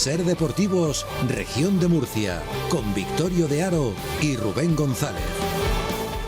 Ser Deportivos, Región de Murcia, con Victorio de Aro y Rubén González.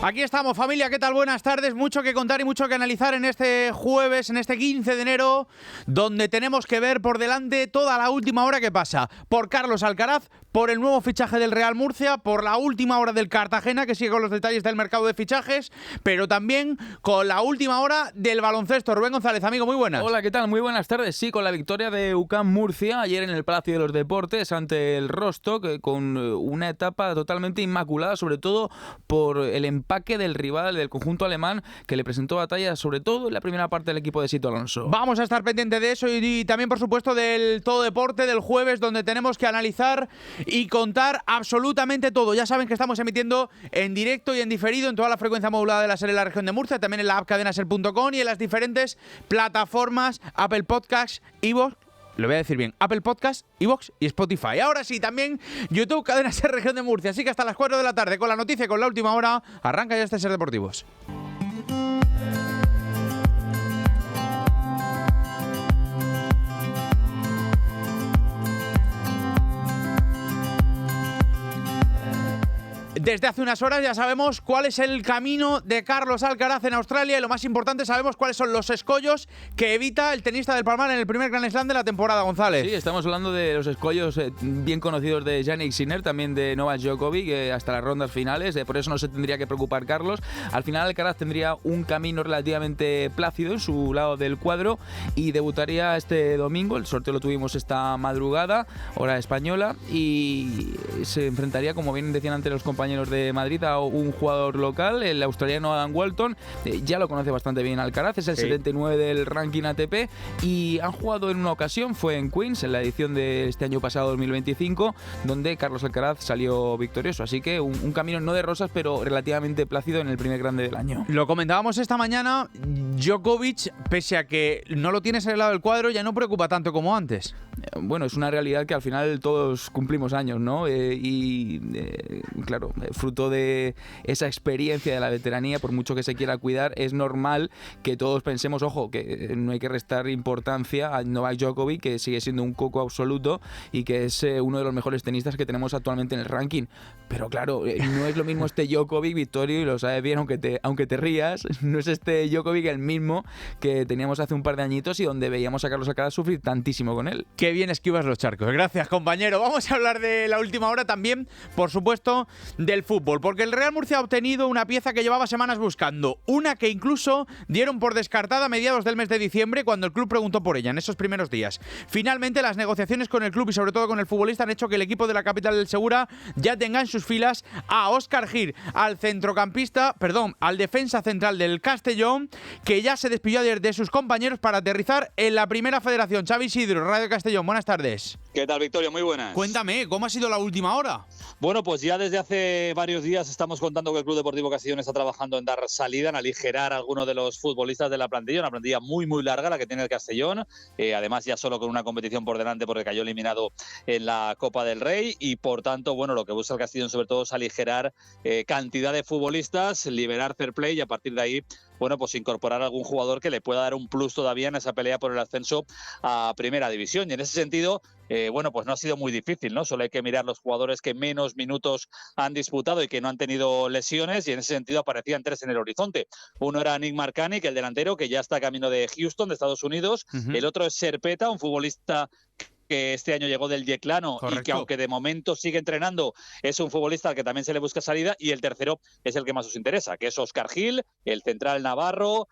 Aquí estamos, familia, ¿qué tal? Buenas tardes, mucho que contar y mucho que analizar en este jueves, en este 15 de enero, donde tenemos que ver por delante toda la última hora que pasa, por Carlos Alcaraz, por el nuevo fichaje del Real Murcia, por la última hora del Cartagena, que sigue con los detalles del mercado de fichajes, pero también con la última hora del baloncesto. Rubén González, amigo, muy buenas. Hola, ¿qué tal? Muy buenas tardes. Sí, con la victoria de UCAM Murcia ayer en el Palacio de los Deportes ante el Rostock, con una etapa totalmente inmaculada, sobre todo por el empaque del rival del conjunto alemán, que le presentó batalla, sobre todo en la primera parte del equipo de Sito Alonso. Vamos a estar pendientes de eso y también, por supuesto, del Todo Deporte del jueves, donde tenemos que analizar y contar absolutamente todo. Ya saben que estamos emitiendo en directo y en diferido en toda la frecuencia modulada de la SER en la región de Murcia, también en la app cadenaser.com y en las diferentes plataformas Apple Podcasts, iVoox, lo voy a decir bien, Apple Podcasts, iVoox y Spotify. Ahora sí, también YouTube, Cadena Ser Región de Murcia. Así que hasta las 4 de la tarde con la noticia y con la última hora, arranca ya este Ser Deportivos. Desde hace unas horas ya sabemos cuál es el camino de Carlos Alcaraz en Australia y lo más importante, sabemos cuáles son los escollos que evita el tenista del Palmar en el primer Grand Slam de la temporada, González. Sí, estamos hablando de los escollos bien conocidos de Jannik Sinner, también de Novak Djokovic, hasta las rondas finales, por eso no se tendría que preocupar Carlos. Al final Alcaraz tendría un camino relativamente plácido en su lado del cuadro y debutaría este domingo, el sorteo lo tuvimos esta madrugada, hora española, y se enfrentaría, como bien decían antes los compañeros de Madrid, a un jugador local, el australiano Adam Walton. Ya lo conoce bastante bien Alcaraz, es el 79 del ranking ATP y han jugado en una ocasión, fue en Queens, en la edición de este año pasado 2025, donde Carlos Alcaraz salió victorioso, así que un camino no de rosas, pero relativamente plácido en el primer grande del año. Lo comentábamos esta mañana, Djokovic, pese a que no lo tienes en el lado del cuadro, ya no preocupa tanto como antes. Bueno, es una realidad que al final todos cumplimos años, ¿no? Claro, fruto de esa experiencia de la veteranía, por mucho que se quiera cuidar, es normal que todos pensemos, ojo, que no hay que restar importancia a Novak Djokovic, que sigue siendo un coco absoluto y que es uno de los mejores tenistas que tenemos actualmente en el ranking. Pero claro, no es lo mismo este Djokovic, Victorio, y lo sabes bien, aunque te rías, no es este Djokovic el mismo que teníamos hace un par de añitos y donde veíamos a Carlos Alcaraz sufrir tantísimo con él. Qué bien esquivas los charcos. Gracias, compañero. Vamos a hablar de la última hora también, por supuesto, del fútbol, porque el Real Murcia ha obtenido una pieza que llevaba semanas buscando, una que incluso dieron por descartada a mediados del mes de diciembre cuando el club preguntó por ella en esos primeros días. Finalmente, las negociaciones con el club y sobre todo con el futbolista han hecho que el equipo de la capital del Segura ya tenga en sus filas a Óscar Gil, al defensa central del Castellón, que ya se despidió ayer de sus compañeros para aterrizar en la primera federación. Xavi Isidro, Radio Castellón, buenas tardes. ¿Qué tal, Victorio? Muy buenas. Cuéntame, ¿cómo ha sido la última hora? Bueno, pues ya desde hace varios días estamos contando que el Club Deportivo Castellón está trabajando en dar salida, en aligerar a algunos de los futbolistas de la plantilla, una plantilla muy larga la que tiene el Castellón, además ya solo con una competición por delante porque cayó eliminado en la Copa del Rey y por tanto, bueno, lo que busca el Castellón sobre todo es aligerar cantidad de futbolistas, liberar fair play y a partir de ahí, bueno, pues incorporar algún jugador que le pueda dar un plus todavía en esa pelea por el ascenso a Primera División. Y en ese sentido, bueno, pues no ha sido muy difícil, ¿no? Solo hay que mirar los jugadores que menos minutos han disputado y que no han tenido lesiones y en ese sentido aparecían tres en el horizonte. Uno era Nick Marcanic, el delantero, que ya está camino de Houston, de Estados Unidos. El otro es Serpeta, un futbolista que este año llegó del Yeclano. Correcto. Y que aunque de momento sigue entrenando, es un futbolista al que también se le busca salida, y el tercero es el que más os interesa, que es Óscar Gil, el central navarro,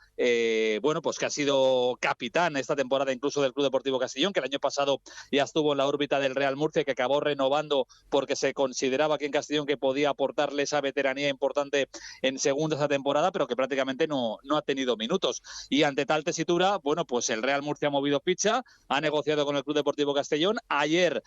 bueno, pues que ha sido capitán esta temporada incluso del Club Deportivo Castellón, que el año pasado ya estuvo en la órbita del Real Murcia, que acabó renovando porque se consideraba aquí en Castellón que podía aportarle esa veteranía importante en segunda esa temporada, pero que prácticamente no ha tenido minutos. Y ante tal tesitura, bueno, pues el Real Murcia ha movido ficha, ha negociado con el Club Deportivo Castellón. Ayer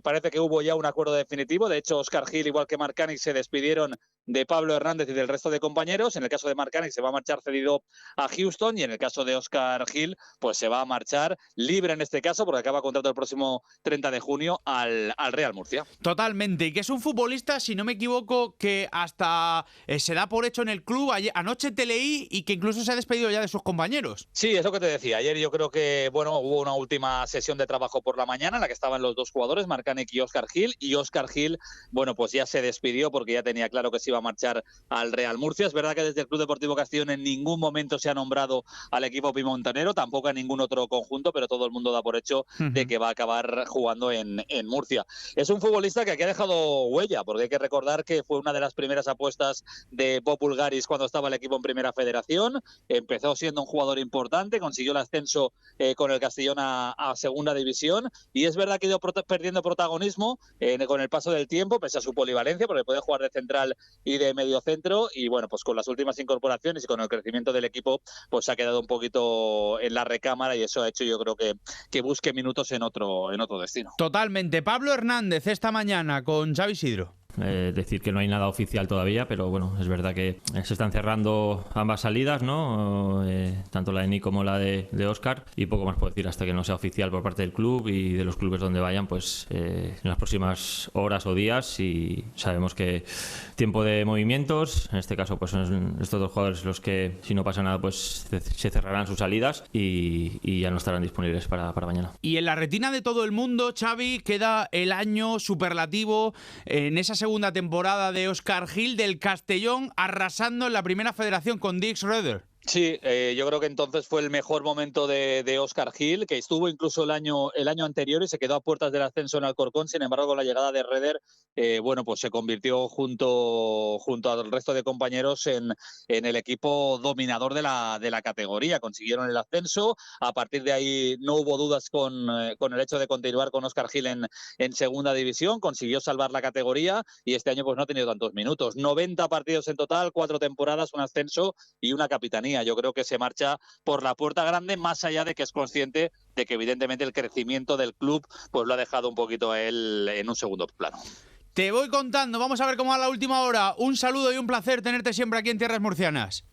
parece que hubo ya un acuerdo definitivo. De hecho, Óscar Gil, igual que Marcanic, se despidieron de Pablo Hernández y del resto de compañeros. En el caso de Marc Ànec se va a marchar cedido a Houston, y en el caso de Óscar Gil pues se va a marchar libre en este caso, porque acaba contrato el próximo 30 de junio al Real Murcia. Totalmente, y que es un futbolista, si no me equivoco, que hasta se da por hecho en el club. Anoche te leí y que incluso se ha despedido ya de sus compañeros. Sí, es lo que te decía. Ayer yo creo que hubo una última sesión de trabajo por la mañana en la que estaban los dos jugadores, Marc Ànec y Óscar Gil, y Óscar Gil, pues ya se despidió porque ya tenía claro que se iba a marchar al Real Murcia. Es verdad que desde el Club Deportivo Castellón en ningún momento se ha nombrado al equipo pimontonero, tampoco a ningún otro conjunto, pero todo el mundo da por hecho de que va a acabar jugando en Murcia. Es un futbolista que aquí ha dejado huella, porque hay que recordar que fue una de las primeras apuestas de Bob Bulgaris cuando estaba el equipo en Primera Federación. Empezó siendo un jugador importante, consiguió el ascenso con el Castellón a Segunda División, y es verdad que ha ido perdiendo protagonismo con el paso del tiempo, pese a su polivalencia, porque puede jugar de central y de mediocentro, y pues con las últimas incorporaciones y con el crecimiento del equipo, pues se ha quedado un poquito en la recámara, y eso ha hecho, yo creo, que busque minutos en otro destino. Totalmente. Pablo Hernández esta mañana con Xavi Isidro. Decir que no hay nada oficial todavía, pero bueno, es verdad que se están cerrando ambas salidas, ¿no? Tanto la de Nick como la de Óscar, y poco más puedo decir hasta que no sea oficial por parte del club y de los clubes donde vayan, pues en las próximas horas o días. Y sabemos que tiempo de movimientos, en este caso pues son estos dos jugadores los que, si no pasa nada, pues se cerrarán sus salidas y ya no estarán disponibles para mañana. Y en la retina de todo el mundo, Xavi, queda el año superlativo en esa segunda temporada de Óscar Gil del Castellón, arrasando en la Primera Federación con Dick Schroeder. Sí, yo creo que entonces fue el mejor momento de Óscar Gil, que estuvo incluso el año anterior y se quedó a puertas del ascenso en Alcorcón. Sin embargo, con la llegada de Reder, pues se convirtió junto al resto de compañeros en el equipo dominador de la categoría. Consiguieron el ascenso. A partir de ahí no hubo dudas con el hecho de continuar con Óscar Gil en Segunda División. Consiguió salvar la categoría, y este año pues no ha tenido tantos minutos. 90 partidos en total, 4 temporadas, un ascenso y una capitanía. Yo creo que se marcha por la puerta grande, más allá de que es consciente de que evidentemente el crecimiento del club pues lo ha dejado un poquito a él en un segundo plano. Te voy contando, vamos a ver cómo va la última hora. Un saludo y un placer tenerte siempre aquí en Tierras Murcianas.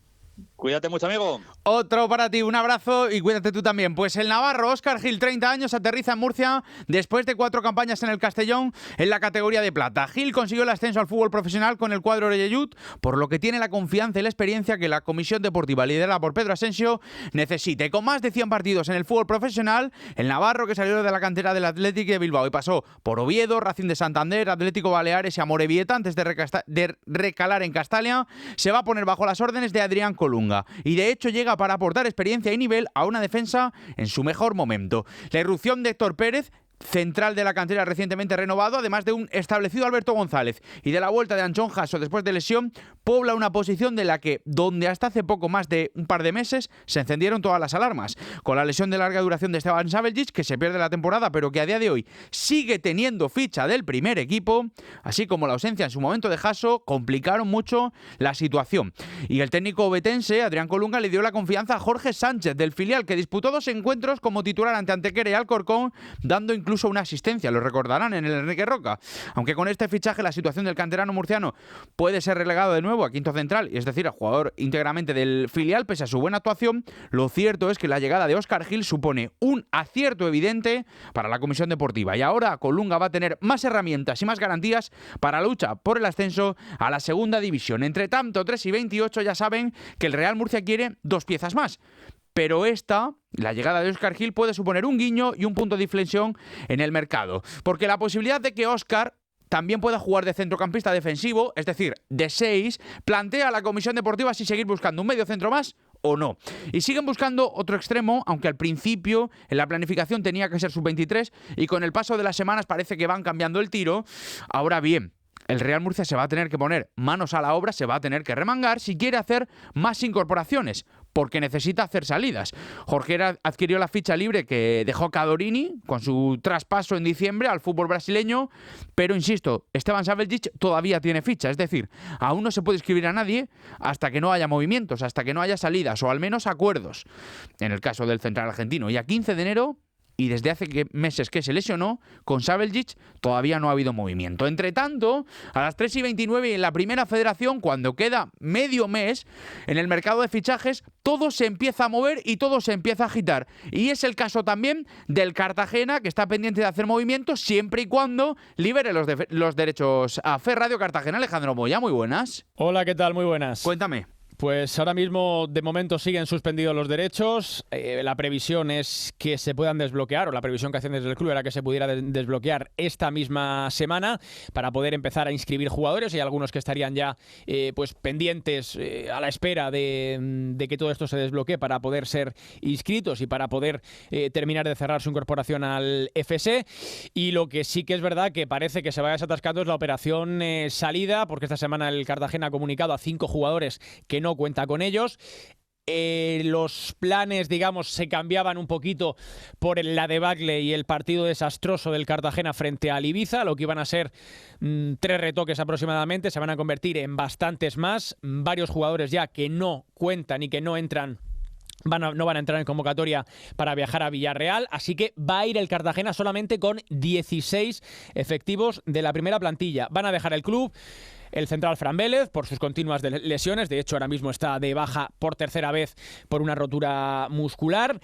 Cuídate mucho, amigo. Otro para ti, un abrazo y cuídate tú también. Pues el navarro Óscar Gil, 30 años, aterriza en Murcia después de 4 campañas en el Castellón en la categoría de plata. Gil consiguió el ascenso al fútbol profesional con el cuadro Orellayud, por lo que tiene la confianza y la experiencia que la comisión deportiva liderada por Pedro Asensio necesite. Con más de 100 partidos en el fútbol profesional, el navarro, que salió de la cantera del Athletic de Bilbao y pasó por Oviedo, Racing de Santander, Atlético Baleares y Amorebieta antes de recalar en Castalia, se va a poner bajo las órdenes de Adrián Colunga. Y de hecho llega para aportar experiencia y nivel a una defensa en su mejor momento. La irrupción de Héctor Pérez, central de la cantera recientemente renovado, además de un establecido Alberto González y de la vuelta de Anchón Jasso después de lesión, pobla una posición de la que, donde hasta hace poco más de un par de meses, se encendieron todas las alarmas. Con la lesión de larga duración de Esteban Sabeljic, que se pierde la temporada, pero que a día de hoy sigue teniendo ficha del primer equipo, así como la ausencia en su momento de Jasso, complicaron mucho la situación. Y el técnico ovetense, Adrián Colunga, le dio la confianza a Jorge Sánchez, del filial, que disputó 2 encuentros como titular ante Antequera y Alcorcón, dando incluso una asistencia, lo recordarán, en el Enrique Roca. Aunque con este fichaje la situación del canterano murciano puede ser relegado de nuevo a quinto central, es decir, a jugador íntegramente del filial, pese a su buena actuación, lo cierto es que la llegada de Óscar Gil supone un acierto evidente para la comisión deportiva, y ahora Colunga va a tener más herramientas y más garantías para la lucha por el ascenso a la segunda división. Entre tanto, 3 y 28 ya saben que el Real Murcia quiere 2 piezas más. Pero la llegada de Óscar Gil puede suponer un guiño y un punto de inflexión en el mercado. Porque la posibilidad de que Óscar también pueda jugar de centrocampista defensivo, es decir, de 6, plantea a la comisión deportiva si seguir buscando un medio centro más o no. Y siguen buscando otro extremo, aunque al principio en la planificación tenía que ser sub-23 y con el paso de las semanas parece que van cambiando el tiro. Ahora bien, el Real Murcia se va a tener que poner manos a la obra, se va a tener que remangar si quiere hacer más incorporaciones, porque necesita hacer salidas. Jorquera adquirió la ficha libre que dejó Cadorini con su traspaso en diciembre al fútbol brasileño, pero insisto, Esteban Sabeljic todavía tiene ficha, es decir, aún no se puede inscribir a nadie hasta que no haya movimientos, hasta que no haya salidas o al menos acuerdos, en el caso del central argentino. Y a 15 de enero y desde hace meses que se lesionó, con Sabeljic todavía no ha habido movimiento. Entre tanto, a las 3:29 en la Primera Federación, cuando queda medio mes, en el mercado de fichajes, todo se empieza a mover y todo se empieza a agitar. Y es el caso también del Cartagena, que está pendiente de hacer movimientos siempre y cuando libere los derechos a FER Radio Cartagena. Alejandro Moya, muy buenas. Hola, ¿qué tal? Muy buenas. Cuéntame. Pues ahora mismo, de momento, siguen suspendidos los derechos. La previsión es que se puedan desbloquear, o la previsión que hacen desde el club era que se pudiera desbloquear esta misma semana para poder empezar a inscribir jugadores. Hay algunos que estarían ya pues pendientes a la espera de que todo esto se desbloquee para poder ser inscritos y para poder terminar de cerrar su incorporación al FC. Y lo que sí que es verdad que parece que se vaya desatascando es la operación salida, porque esta semana el Cartagena ha comunicado a 5 jugadores que no cuenta con ellos. Los planes, digamos, se cambiaban un poquito por la debacle y el partido desastroso del Cartagena frente al Ibiza. Lo que iban a ser 3 retoques aproximadamente se van a convertir en bastantes más. Varios jugadores ya que no cuentan y que no entran. No van a entrar en convocatoria para viajar a Villarreal, así que va a ir el Cartagena solamente con 16 efectivos de la primera plantilla. Van a dejar el club el central Fran Vélez por sus continuas lesiones. De hecho, ahora mismo está de baja por tercera vez por una rotura muscular.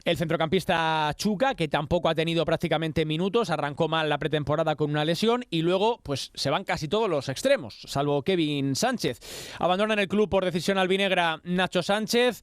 El centrocampista Chuca, que tampoco ha tenido prácticamente minutos, arrancó mal la pretemporada con una lesión, y luego pues se van casi todos los extremos, salvo Kevin Sánchez. Abandonan el club por decisión albinegra Nacho Sánchez,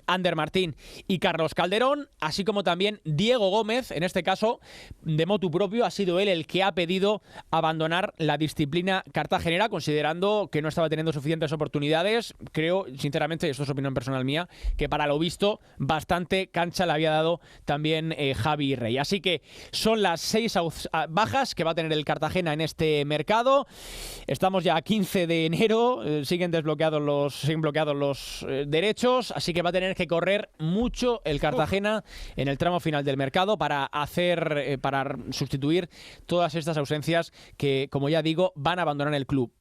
Ander Martín y Carlos Calderón, así como también Diego Gómez. En este caso, de motu propio, ha sido él el que ha pedido abandonar la disciplina cartagenera, considerando que no estaba teniendo suficientes oportunidades. Creo, sinceramente, y esto es opinión personal mía, que para lo visto bastante cancha le había dado también Javi Rey. Así que son las 6 bajas que va a tener el Cartagena en este mercado. Estamos ya a 15 de enero, siguen bloqueados los derechos, así que va a tener que correr mucho el Cartagena en el tramo final del mercado para sustituir todas estas ausencias que, como ya digo, van a abandonar el club.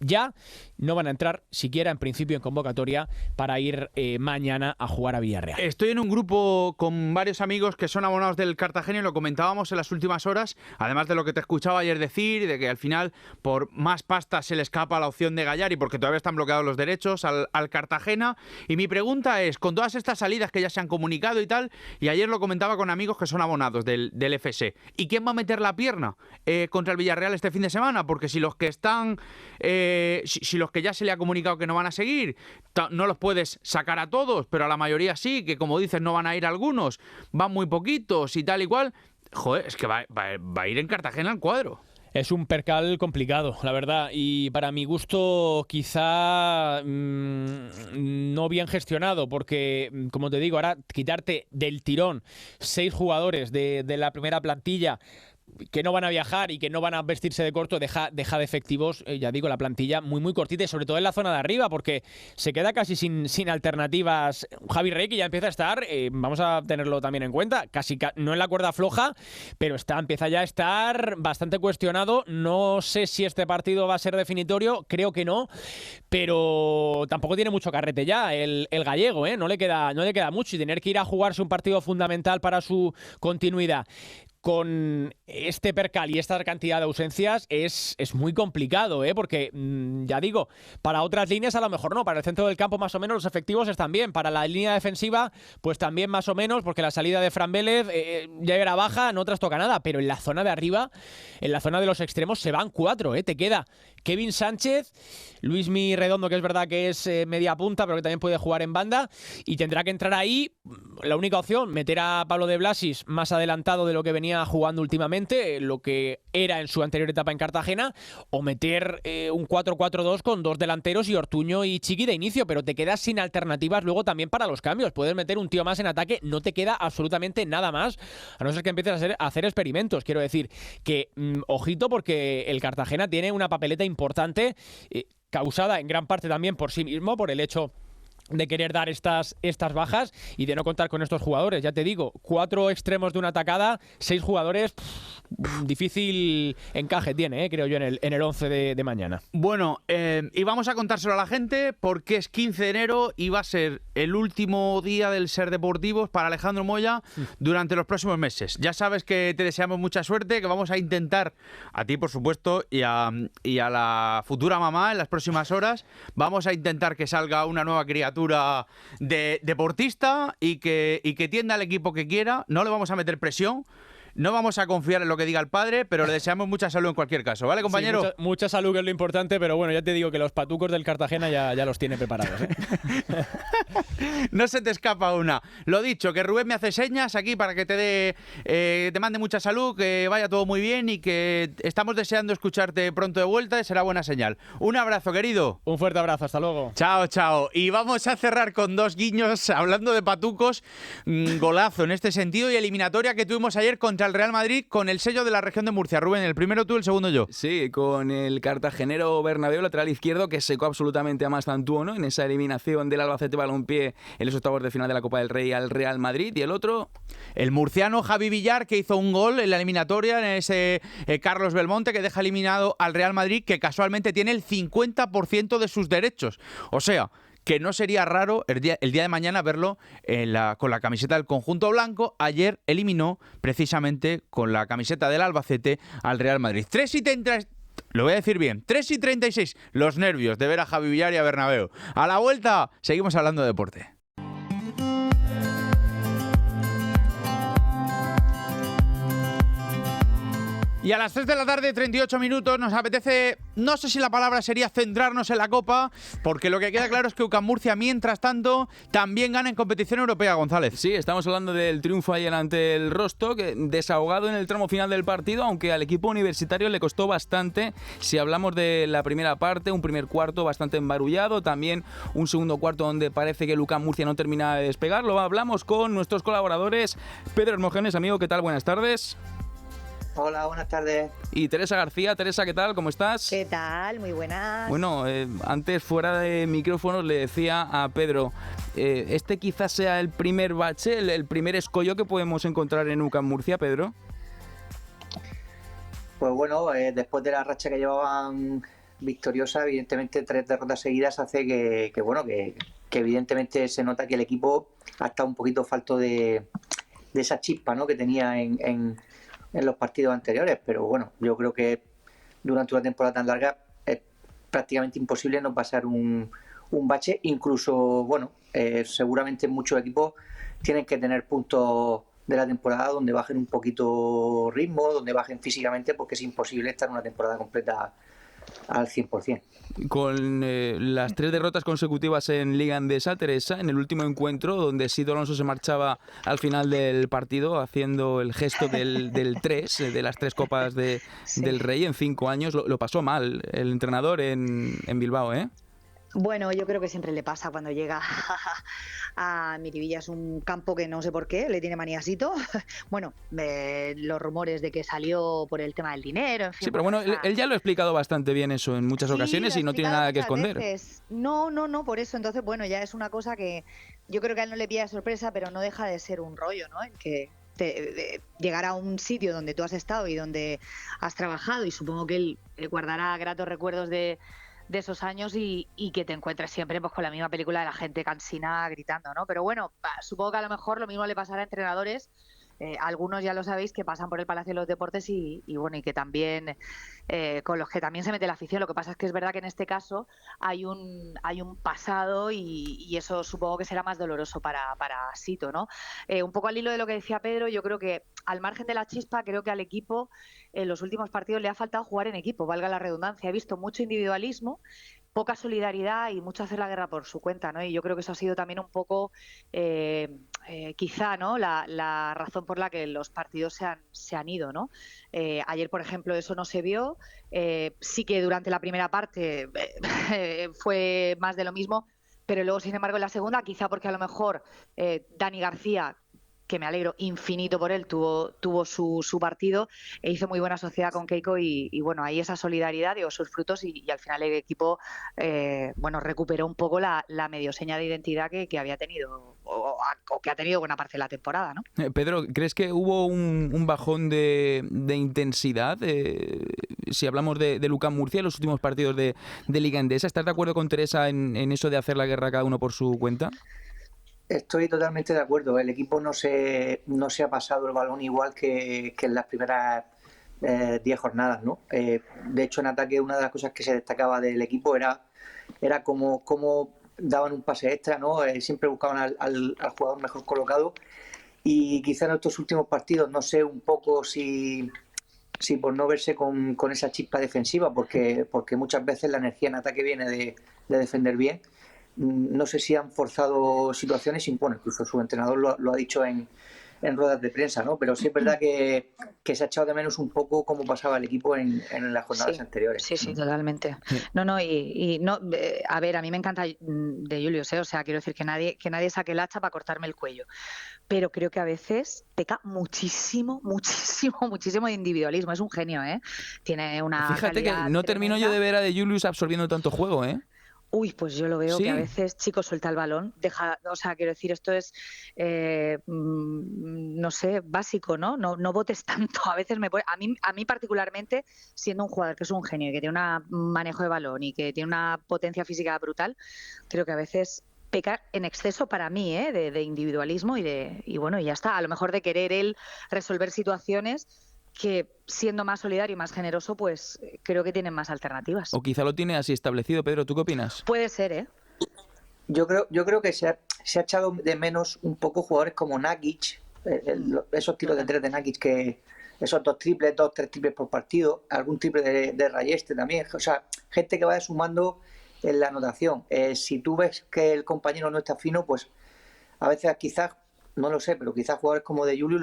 Ya no van a entrar siquiera en principio en convocatoria para ir mañana a jugar a Villarreal. Estoy en un grupo con varios amigos que son abonados del Cartagena y lo comentábamos en las últimas horas, además de lo que te escuchaba ayer decir, de que al final por más pasta se le escapa la opción de Gallari porque todavía están bloqueados los derechos al Cartagena. Y mi pregunta es, con todas estas salidas que ya se han comunicado y tal, y ayer lo comentaba con amigos que son abonados del FC, ¿y quién va a meter la pierna contra el Villarreal este fin de semana? Porque si los que están... si los que ya se le ha comunicado que no van a seguir, no los puedes sacar a todos, pero a la mayoría sí, que como dices no van a ir algunos, van muy poquitos y tal y cual. Joder, es que va a ir en Cartagena al cuadro. Es un percal complicado, la verdad, y para mi gusto quizá no bien gestionado, porque, como te digo, ahora quitarte del tirón 6 jugadores de la primera plantilla que no van a viajar y que no van a vestirse de corto, deja de efectivos, ya digo, la plantilla muy muy cortita, y sobre todo en la zona de arriba, porque se queda casi sin alternativas. Javi Rey, que ya empieza a estar, vamos a tenerlo también en cuenta, casi no en la cuerda floja, pero empieza ya a estar bastante cuestionado. No sé si este partido va a ser definitorio, creo que no, pero tampoco tiene mucho carrete ya el gallego, no le queda mucho, y tener que ir a jugarse un partido fundamental para su continuidad con este percal y esta cantidad de ausencias es muy complicado, porque ya digo, para otras líneas a lo mejor no, para el centro del campo más o menos los efectivos están bien, para la línea defensiva pues también más o menos, porque la salida de Fran Vélez ya era baja, no trastoca nada, pero en la zona de arriba, en la zona de los extremos se van 4, te queda Kevin Sánchez, Luismi Redondo, que es verdad que es media punta, pero que también puede jugar en banda, y tendrá que entrar ahí, la única opción, meter a Pablo de Blasis más adelantado de lo que venía jugando últimamente, lo que era en su anterior etapa en Cartagena, o meter un 4-4-2 con 2 delanteros y Ortuño y Chiqui de inicio, pero te quedas sin alternativas luego también para los cambios. Puedes meter un tío más en ataque, no te queda absolutamente nada más, a no ser que empieces a hacer experimentos. Quiero decir que, ojito, porque el Cartagena tiene una papeleta importante, causada en gran parte también por sí mismo, por el hecho de querer dar estas bajas y de no contar con estos jugadores. Ya te digo, 4 extremos de una atacada, 6 jugadores, difícil encaje tiene, creo yo, en el 11 de mañana. Bueno, y vamos a contárselo a la gente porque es 15 de enero y va a ser el último día del Ser Deportivos para Alejandro Moya durante los próximos meses. Ya sabes que te deseamos mucha suerte, que vamos a intentar, a ti por supuesto, y a la futura mamá en las próximas horas, vamos a intentar que salga una nueva criatura de deportista y que tienda al equipo que quiera. No le vamos a meter presión, no vamos a confiar en lo que diga el padre, pero le deseamos mucha salud en cualquier caso, ¿vale, compañero? Sí, mucha salud, que es lo importante, pero bueno, ya te digo que los patucos del Cartagena ya los tiene preparados, ¿eh? No se te escapa una. Lo dicho, que Rubén me hace señas aquí para que te mande mucha salud, que vaya todo muy bien y que estamos deseando escucharte pronto de vuelta y será buena señal. Un abrazo, querido. Un fuerte abrazo, hasta luego. Chao, chao. Y vamos a cerrar con 2 guiños, hablando de patucos, golazo en este sentido y eliminatoria que tuvimos ayer contra el Real Madrid con el sello de la región de Murcia. Rubén, el primero tú, el segundo yo. Sí, con el cartagenero Bernabéu, lateral izquierdo, que secó absolutamente a Mastantuono en esa eliminación del Albacete Balompié en los octavos de final de la Copa del Rey al Real Madrid. Y el otro, el murciano Javi Villar, que hizo un gol en la eliminatoria en ese Carlos Belmonte, que deja eliminado al Real Madrid, que casualmente tiene el 50% de sus derechos. O sea, que no sería raro el día de mañana verlo con la camiseta del conjunto blanco. Ayer eliminó precisamente con la camiseta del Albacete al Real Madrid. 3:36, lo voy a decir bien, 3:36, los nervios de ver a Javi Villar y a Bernabéu. A la vuelta seguimos hablando de deporte. Y a las 3 de la tarde, 38 minutos, nos apetece, no sé si la palabra sería centrarnos en la Copa, porque lo que queda claro es que UCAM Murcia, mientras tanto, también gana en competición europea, González. Sí, estamos hablando del triunfo ayer ante el Rostock, desahogado en el tramo final del partido, aunque al equipo universitario le costó bastante. Si hablamos de la primera parte, un primer cuarto bastante embarullado, también un segundo cuarto donde parece que el UCAM Murcia no termina de despegar. Lo hablamos con nuestros colaboradores. Pedro Hermógenes, amigo, ¿qué tal? Buenas tardes. Hola, buenas tardes. Y Teresa García. Teresa, ¿qué tal? ¿Cómo estás? ¿Qué tal? Muy buenas. Bueno, antes fuera de micrófonos le decía a Pedro, este quizás sea el primer bache, el primer escollo que podemos encontrar en UCAM Murcia, Pedro. Pues bueno, después de la racha que llevaban victoriosa, evidentemente 3 derrotas seguidas hace que evidentemente se nota que el equipo ha estado un poquito falto de esa chispa, ¿no?, que tenía en los partidos anteriores, pero bueno, yo creo que durante una temporada tan larga es prácticamente imposible no pasar un bache. Incluso, bueno, seguramente muchos equipos tienen que tener puntos de la temporada donde bajen un poquito ritmo, donde bajen físicamente, porque es imposible estar una temporada completa al 100%. Con las 3 derrotas consecutivas en Liga Endesa, Teresa, en el último encuentro donde Sito Alonso se marchaba al final del partido haciendo el gesto del 3, de las 3 copas del Rey en 5 años, lo pasó mal el entrenador en Bilbao, ¿eh? Bueno, yo creo que siempre le pasa cuando llega a Miribilla. Es un campo que no sé por qué le tiene maníasito. Bueno, los rumores de que salió por el tema del dinero, en fin. Sí, pero bueno, él ya lo ha explicado bastante bien eso en muchas ocasiones y no tiene nada que esconder. Veces. No, por eso. Entonces, bueno, ya es una cosa que yo creo que a él no le pilla de sorpresa, pero no deja de ser un rollo, ¿no? En que llegar a un sitio donde tú has estado y donde has trabajado, y supongo que él guardará gratos recuerdos de esos años y que te encuentres siempre pues con la misma película de la gente cansina gritando, ¿no? Pero bueno, supongo que a lo mejor lo mismo le pasará a entrenadores. Algunos ya lo sabéis que pasan por el Palacio de los Deportes y bueno, y que también con los que también se mete la afición. Lo que pasa es que es verdad que en este caso hay un pasado y eso supongo que será más doloroso para Sito, ¿no? Un poco al hilo de lo que decía Pedro, yo creo que al margen de la chispa, creo que al equipo en los últimos partidos le ha faltado jugar en equipo, valga la redundancia. He visto mucho individualismo, poca solidaridad y mucho hacer la guerra por su cuenta, ¿no? Y yo creo que eso ha sido también un poco quizá, ¿no?, la razón por la que los partidos se han ido, ¿no? Ayer, por ejemplo, eso no se vio. Sí que durante la primera parte fue más de lo mismo, pero luego, sin embargo, en la segunda, quizá porque a lo mejor Dani García, que me alegro infinito por él, tuvo su partido e hizo muy buena sociedad con Keiko y bueno, ahí esa solidaridad dio sus frutos y al final el equipo bueno, recuperó un poco la medio seña de identidad que había tenido o que ha tenido buena parte de la temporada, ¿no? Pedro, ¿crees que hubo un bajón de intensidad? Si hablamos de UCAM Murcia en los últimos partidos de Liga Endesa, ¿estás de acuerdo con Teresa en eso de hacer la guerra cada uno por su cuenta? Estoy totalmente de acuerdo. El equipo no se ha pasado el balón igual que en las primeras 10 jornadas, ¿no? De hecho, en ataque una de las cosas que se destacaba del equipo era cómo daban un pase extra, ¿no? Siempre buscaban al jugador mejor colocado y quizá en estos últimos partidos, no sé un poco si por no verse con esa chispa defensiva, porque muchas veces la energía en ataque viene de defender bien. No sé si han forzado situaciones, y bueno, incluso su entrenador lo ha dicho en ruedas de prensa, ¿no? Pero sí es verdad que se ha echado de menos un poco cómo pasaba el equipo en las jornadas anteriores. Sí, totalmente. No, y no, a ver, a mí me encanta de Julius, o sea, quiero decir que nadie saque el hacha para cortarme el cuello. Pero creo que a veces peca muchísimo de individualismo. Es un genio, ¿eh? Tiene una Fíjate que no termino yo de ver a de Julius absorbiendo tanto juego, ¿eh? Uy, pues yo lo veo Sí. que a veces, chico, suelta el balón, o sea, quiero decir, esto es, no sé, básico, ¿no? No votes tanto. A veces a mí particularmente, siendo un jugador que es un genio y que tiene un manejo de balón y que tiene una potencia física brutal, creo que a veces peca en exceso para mí, de individualismo y bueno, y ya está. A lo mejor de querer él resolver situaciones que siendo más solidario y más generoso, pues creo que tienen más alternativas. O quizá lo tiene así establecido. Pedro, ¿tú qué opinas? Puede ser, ¿eh? Yo creo que se ha echado de menos un poco jugadores como Nakic, esos tiros de tres de Nakic, que esos 2 triples, 3 triples por partido, algún triple de Rayeste también, o sea, gente que vaya sumando en la anotación. Si tú ves que el compañero no está fino, pues a veces quizás, no lo sé, pero quizás jugadores como de Julius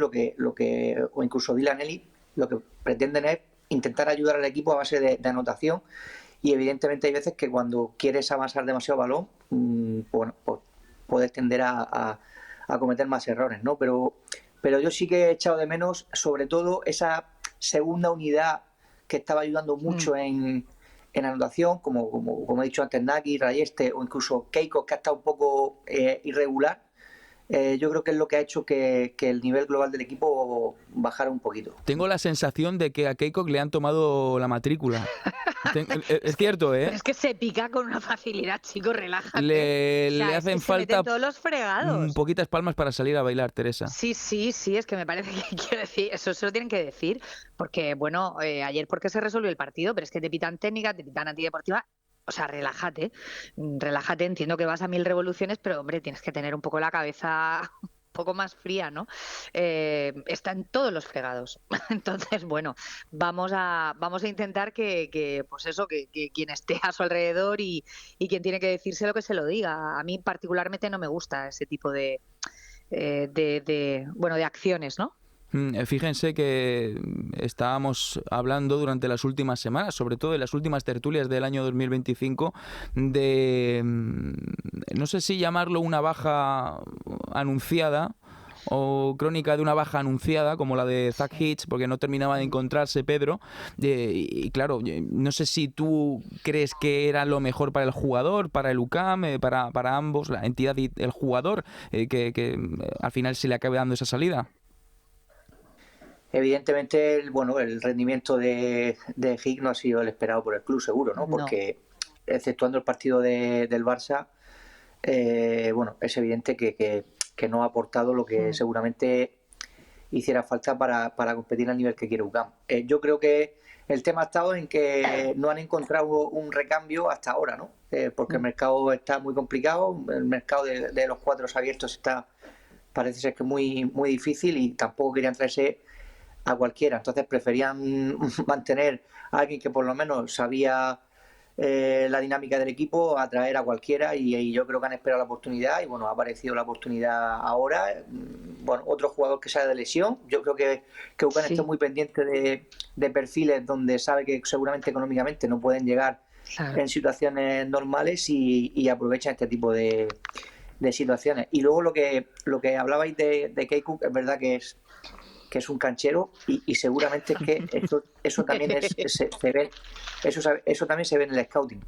o incluso Dylan Ellis, lo que pretenden es intentar ayudar al equipo a base de anotación, y evidentemente hay veces que cuando quieres avanzar demasiado balón, bueno, pues puedes tender a cometer más errores, ¿no? Pero yo sí que he echado de menos sobre todo esa segunda unidad que estaba ayudando mucho en anotación, como he dicho antes, Naki, Rayeste o incluso Keiko, que ha estado un poco irregular. Yo creo que es lo que ha hecho que el nivel global del equipo bajara un poquito. Tengo la sensación de que a Keiko le han tomado la matrícula. Es cierto, ¿eh? Pero es que se pica con una facilidad, chico, relájate. Le hacen falta todos los fregados. poquitas palmas para salir a bailar, Teresa. Sí, es que me parece que quiero decir, eso se lo tienen que decir, porque bueno, ayer porque se resolvió el partido, pero es que te pitan técnica, te pitan antideportiva. O sea, relájate, entiendo que vas a 1000 revoluciones, pero hombre, tienes que tener un poco la cabeza un poco más fría, ¿no? Está en todos los fregados. Entonces, bueno, vamos a intentar que pues eso, que quien esté a su alrededor y quien tiene que decírselo que se lo diga. A mí particularmente no me gusta ese tipo de acciones, ¿no? Fíjense que estábamos hablando durante las últimas semanas, sobre todo en las últimas tertulias del año 2025, de, no sé si llamarlo una baja anunciada o crónica de una baja anunciada, como la de Zach Hitch, porque no terminaba de encontrarse Pedro. Y claro, no sé si tú crees que era lo mejor para el jugador, para el UCAM, para ambos, la entidad y el jugador, que al final se le acabe dando esa salida. Evidentemente, el rendimiento de Hick no ha sido el esperado por el club, seguro, ¿no? Porque, exceptuando el partido del Barça, es evidente que no ha aportado lo que seguramente hiciera falta para competir al nivel que quiere UCAM. Yo creo que el tema ha estado en que no han encontrado un recambio hasta ahora, ¿no? Porque el mercado está muy complicado, el mercado de los cuadros abiertos parece ser que es muy, muy difícil, y tampoco querían traerse a cualquiera. Entonces preferían mantener a alguien que por lo menos sabía la dinámica del equipo, a traer a cualquiera, y yo creo que han esperado la oportunidad, y bueno, ha aparecido la oportunidad ahora. Bueno, otro jugador que sale de lesión. Yo creo que UCAM está muy pendiente de perfiles donde sabe que seguramente económicamente no pueden llegar en situaciones normales, y aprovechan este tipo de de situaciones. Y luego lo que hablabais de Keiko, es verdad que es un canchero y seguramente es que eso también se ve, eso también se ve en el scouting.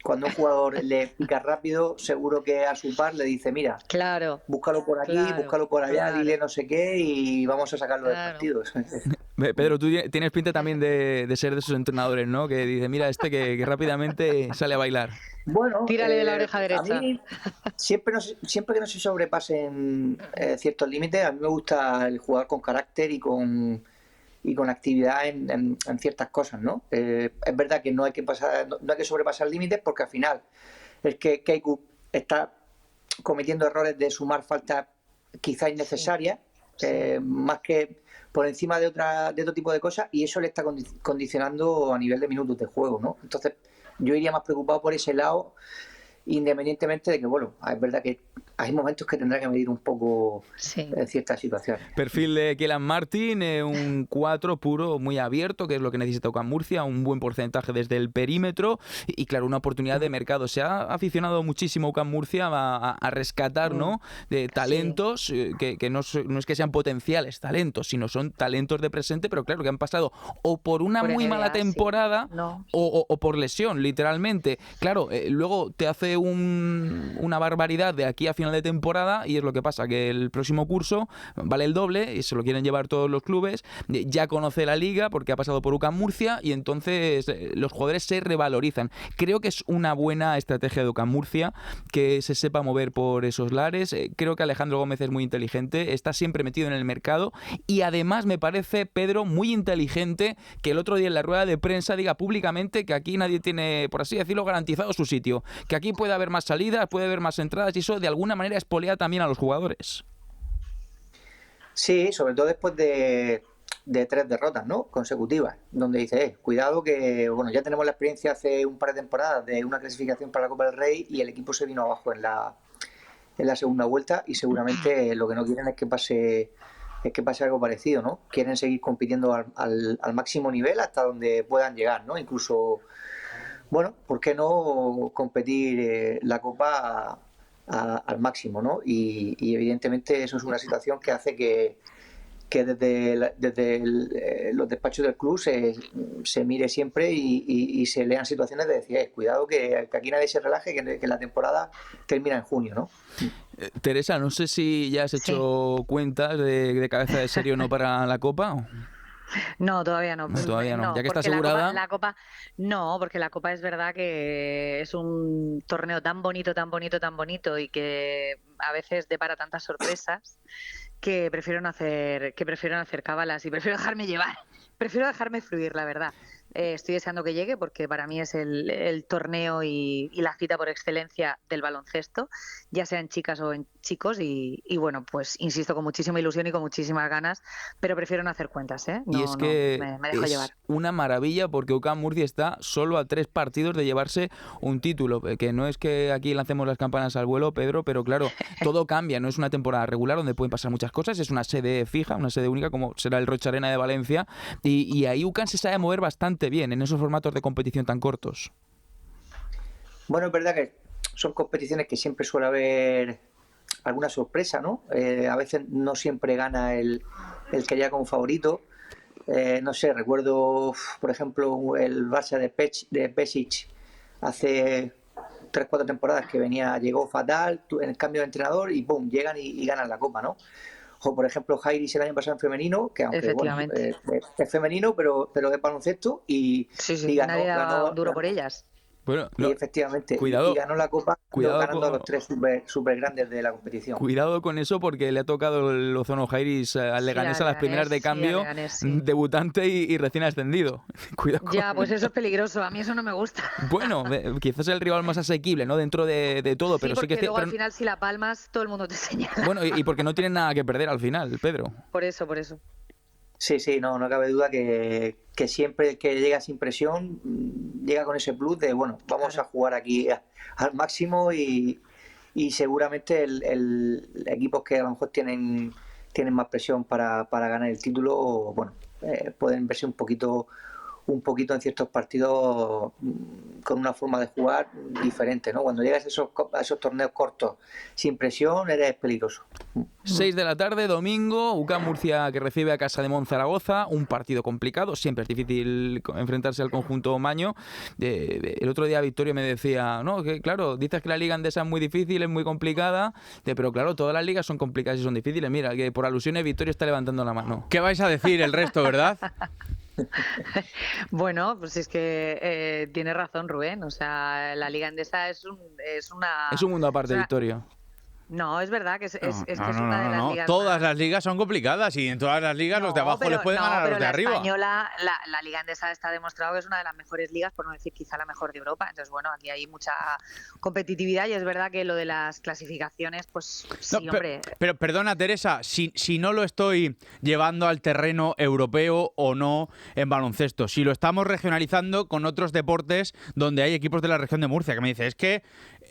Cuando un jugador le pica rápido, seguro que a su par le dice, mira, claro, búscalo por aquí, búscalo por allá, dile no sé qué y vamos a sacarlo del partido. Pedro, tú tienes pinta también de ser de esos entrenadores, ¿no? Que dice, mira, que rápidamente sale a bailar. Bueno, tírale de la oreja derecha. A mí, siempre que no se sobrepasen ciertos límites, a mí me gusta el jugar con carácter y con actividad en ciertas cosas, ¿no? Es verdad que no hay que sobrepasar límites porque al final es que Keiko está cometiendo errores de sumar faltas quizá innecesarias, más que por encima de otro tipo de cosas, y eso le está condicionando a nivel de minutos de juego, ¿no? Entonces yo iría más preocupado por ese lado, independientemente de que, bueno, es verdad que hay momentos que tendrá que medir un poco ciertas situaciones. Perfil de Kelan Martin, un 4 puro, muy abierto, que es lo que necesita UCAM Murcia, un buen porcentaje desde el perímetro y claro, una oportunidad de mercado. Se ha aficionado muchísimo UCAM Murcia a rescatar, ¿no?, de talentos que no es que sean potenciales talentos, sino son talentos de presente, pero claro, que han pasado o por una muy mala temporada o por lesión, literalmente. Claro, luego te hace una barbaridad de aquí a final de temporada y es lo que pasa, que el próximo curso vale el doble y se lo quieren llevar todos los clubes, ya conoce la liga porque ha pasado por UCAM Murcia y entonces los jugadores se revalorizan. Creo que es una buena estrategia de UCAM Murcia que se sepa mover por esos lares. Creo que Alejandro Gómez es muy inteligente, está siempre metido en el mercado y además me parece, Pedro, muy inteligente que el otro día en la rueda de prensa diga públicamente que aquí nadie tiene, por así decirlo, garantizado su sitio, que aquí puede haber más salidas, puede haber más entradas y eso de alguna manera espolea también a los jugadores. Sí, sobre todo después de 3 derrotas, ¿no?, consecutivas, donde dice, cuidado que, bueno, ya tenemos la experiencia hace un par de temporadas de una clasificación para la Copa del Rey y el equipo se vino abajo en la segunda vuelta y seguramente lo que no quieren es que pase algo parecido, ¿no? Quieren seguir compitiendo al máximo nivel hasta donde puedan llegar, ¿no? Incluso, bueno, ¿por qué no competir la Copa al máximo, ¿no? Y evidentemente eso es una situación que hace que desde los despachos del club se mire siempre y se lean situaciones de decir, cuidado que aquí nadie se relaje, que la temporada termina en junio, ¿no? Teresa, no sé si ya has hecho cuentas de cabeza de serie o no para la Copa. No, todavía no. Todavía no. Ya que está porque asegurada. La Copa, no, porque la Copa es verdad que es un torneo tan bonito, tan bonito, tan bonito y que a veces depara tantas sorpresas que prefiero no hacer cábalas y prefiero dejarme llevar. Prefiero dejarme fluir, la verdad. Estoy deseando que llegue porque para mí es el torneo y la cita por excelencia del baloncesto, ya sea en chicas o en chicos y bueno, pues insisto, con muchísima ilusión y con muchísimas ganas, pero prefiero no hacer cuentas, ¿eh? Y es que me dejo llevar. Una maravilla porque UCAM Murcia está solo a 3 partidos de llevarse un título, que no es que aquí lancemos las campanas al vuelo, Pedro, pero claro, todo cambia, no es una temporada regular donde pueden pasar muchas cosas, es una sede fija, una sede única como será el Rocha Arena de Valencia y ahí UCAM se sabe mover bastante bien en esos formatos de competición tan cortos. Bueno, es verdad que son competiciones que siempre suele haber alguna sorpresa, ¿no? A veces no siempre gana el que llega como favorito. No sé, recuerdo, por ejemplo, el Barça de Pesic hace 3-4 temporadas que llegó fatal, en el cambio de entrenador y ¡pum!, llegan y ganan la Copa, ¿no? O, por ejemplo, Jairis el año pasado en femenino, que aunque bueno, es femenino, pero es baloncesto y nadie daba duro por ellas. Bueno, y efectivamente, cuidado, y ganó la Copa ganando a los 3 super grandes de la competición. Cuidado con eso porque le ha tocado el Ozono Jairis al Leganés a las primeras de cambio, debutante y recién ascendido. Cuidado ya, pues eso es peligroso, a mí eso no me gusta. Bueno, quizás el rival más asequible, ¿no?, dentro de todo, pero sí que luego al final si la palmas todo el mundo te señala. Bueno, y porque no tienen nada que perder al final, Pedro. Por eso. Sí, no cabe duda que siempre que llega sin presión, llega con ese plus de, bueno, vamos a jugar aquí al máximo y seguramente el equipos que a lo mejor tienen más presión para ganar el título, bueno, pueden verse un poquito un poquito en ciertos partidos con una forma de jugar diferente, ¿no? Cuando llegas a esos torneos cortos sin presión, eres peligroso. 6 de la tarde, domingo, UCAM Murcia que recibe a Casa de Monzaragoza, un partido complicado, siempre es difícil enfrentarse al conjunto maño. El otro día Victorio me decía, no, que claro, dices que la Liga Endesa es muy difícil, es muy complicada, pero claro, todas las ligas son complicadas y son difíciles. Mira, que por alusiones Victorio está levantando la mano. ¿Qué vais a decir el resto, verdad? Bueno, pues es que tiene razón Rubén, o sea, la Liga Endesa es un mundo aparte, Victorio. No, es verdad que es una de las ligas. Todas las ligas son complicadas y en todas las ligas los de abajo les pueden ganar a los de arriba. Española, la Liga Endesa está demostrado que es una de las mejores ligas, por no decir quizá la mejor de Europa. Entonces, bueno, aquí hay mucha competitividad y es verdad que lo de las clasificaciones, pues sí, hombre. Pero perdona, Teresa, si no lo estoy llevando al terreno europeo o no en baloncesto, si lo estamos regionalizando con otros deportes donde hay equipos de la región de Murcia, que me dice, es que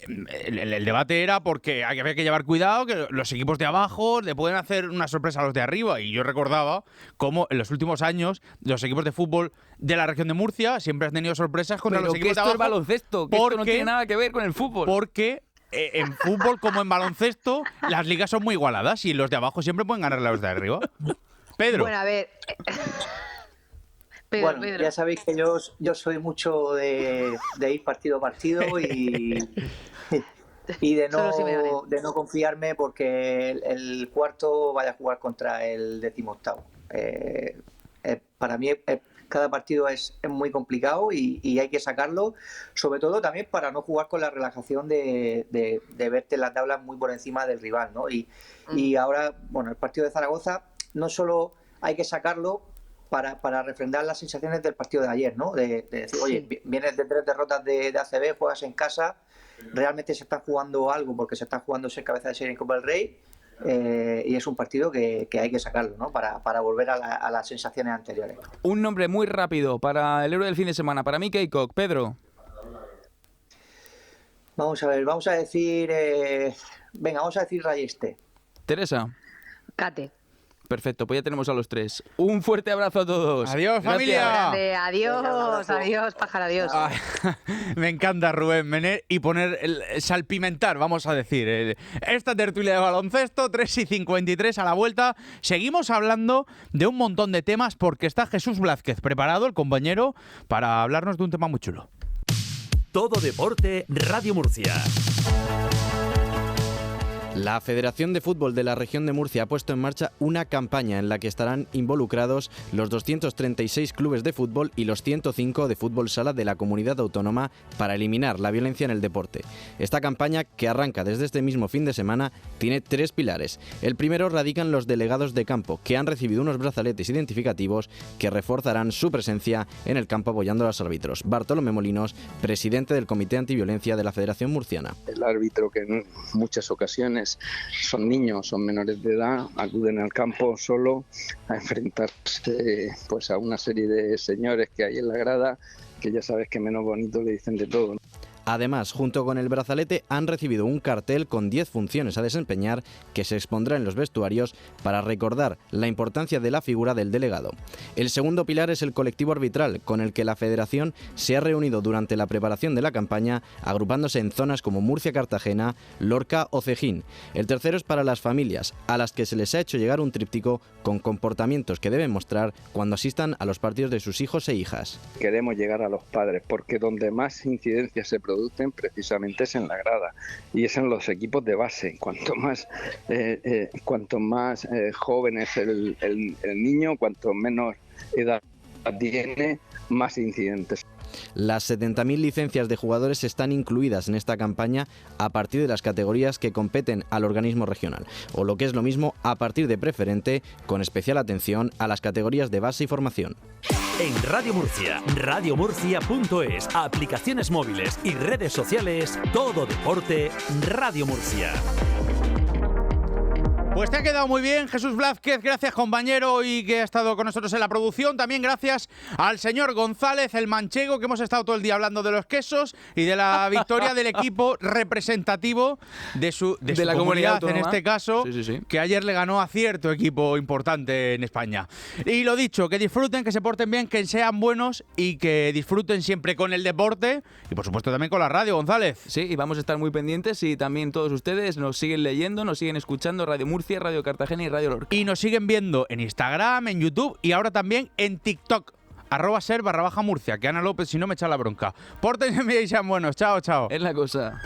el debate era porque había que llevar cuidado, que los equipos de abajo le pueden hacer una sorpresa a los de arriba. Y yo recordaba cómo en los últimos años los equipos de fútbol de la región de Murcia siempre han tenido sorpresas contra los equipos de abajo. Pero que esto es baloncesto, que esto no tiene nada que ver con el fútbol. Porque en fútbol como en baloncesto las ligas son muy igualadas y los de abajo siempre pueden ganarle a los de arriba. Pedro. Bueno, a ver... Bueno, ya sabéis que yo soy mucho de ir partido a partido y de no confiarme porque el cuarto vaya a jugar contra el 18º. Para mí cada partido es muy complicado y hay que sacarlo, sobre todo también para no jugar con la relajación de verte en la tabla muy por encima del rival, ¿no? Y ahora, bueno, el partido de Zaragoza no solo hay que sacarlo para refrendar las sensaciones del partido de ayer, ¿no? De decir, oye, vienes de 3 derrotas de ACB, juegas en casa, realmente se está jugando algo porque se está jugando ser cabeza de serie en Copa del Rey y es un partido que hay que sacarlo, ¿no? Para volver a las sensaciones anteriores. Un nombre muy rápido para el héroe del fin de semana, para mí, Keikok. Pedro. Vamos a ver, vamos a decir Rayeste. Teresa. Cate. Perfecto, pues ya tenemos a los 3. Un fuerte abrazo a todos. Adiós, familia. Adiós, pájaro, adiós. Me encanta Rubén Mener y salpimentar, vamos a decir, esta tertulia de baloncesto, 3:53 a la vuelta. Seguimos hablando de un montón de temas porque está Jesús Blázquez preparado, el compañero, para hablarnos de un tema muy chulo. Todo Deporte, Radio Murcia. La Federación de Fútbol de la Región de Murcia ha puesto en marcha una campaña en la que estarán involucrados los 236 clubes de fútbol y los 105 de fútbol sala de la comunidad autónoma para eliminar la violencia en el deporte. Esta campaña, que arranca desde este mismo fin de semana, tiene 3 pilares. El primero radica en los delegados de campo, que han recibido unos brazaletes identificativos que reforzarán su presencia en el campo apoyando a los árbitros. Bartolomé Molinos, presidente del Comité Antiviolencia de la Federación Murciana. El árbitro, que en muchas ocasiones son niños, son menores de edad, acuden al campo solo a enfrentarse pues a una serie de señores que hay en la grada, que ya sabes que menos bonito le dicen de todo, ¿no? Además, junto con el brazalete, han recibido un cartel con 10 funciones a desempeñar que se expondrá en los vestuarios para recordar la importancia de la figura del delegado. El segundo pilar es el colectivo arbitral, con el que la Federación se ha reunido durante la preparación de la campaña, agrupándose en zonas como Murcia, Cartagena, Lorca o Cejín. El tercero es para las familias, a las que se les ha hecho llegar un tríptico con comportamientos que deben mostrar cuando asistan a los partidos de sus hijos e hijas. Queremos llegar a los padres, porque donde más incidencias se producen precisamente es en la grada y es en los equipos de base. Cuanto más joven es el niño, cuanto menos edad tiene, más incidentes. Las 70.000 licencias de jugadores están incluidas en esta campaña a partir de las categorías que competen al organismo regional, o lo que es lo mismo, a partir de preferente, con especial atención a las categorías de base y formación. En Radio Murcia, radiomurcia.es, aplicaciones móviles y redes sociales, Todo Deporte, Radio Murcia. Pues te ha quedado muy bien, Jesús Blázquez, gracias compañero y que ha estado con nosotros en la producción. También gracias al señor González, el manchego, que hemos estado todo el día hablando de los quesos y de la victoria del equipo representativo de la comunidad en este caso, sí. Que ayer le ganó a cierto equipo importante en España. Y lo dicho, que disfruten, que se porten bien, que sean buenos y que disfruten siempre con el deporte y por supuesto también con la radio, González. Sí, y vamos a estar muy pendientes y también todos ustedes nos siguen leyendo, nos siguen escuchando, Radio Murcia, Radio Cartagena y Radio Lorca. Y nos siguen viendo en Instagram, en YouTube y ahora también en TikTok. @ser_Murcia, que Ana López si no me echa la bronca. Pórtense bien y sean buenos. Chao, chao. Es la cosa.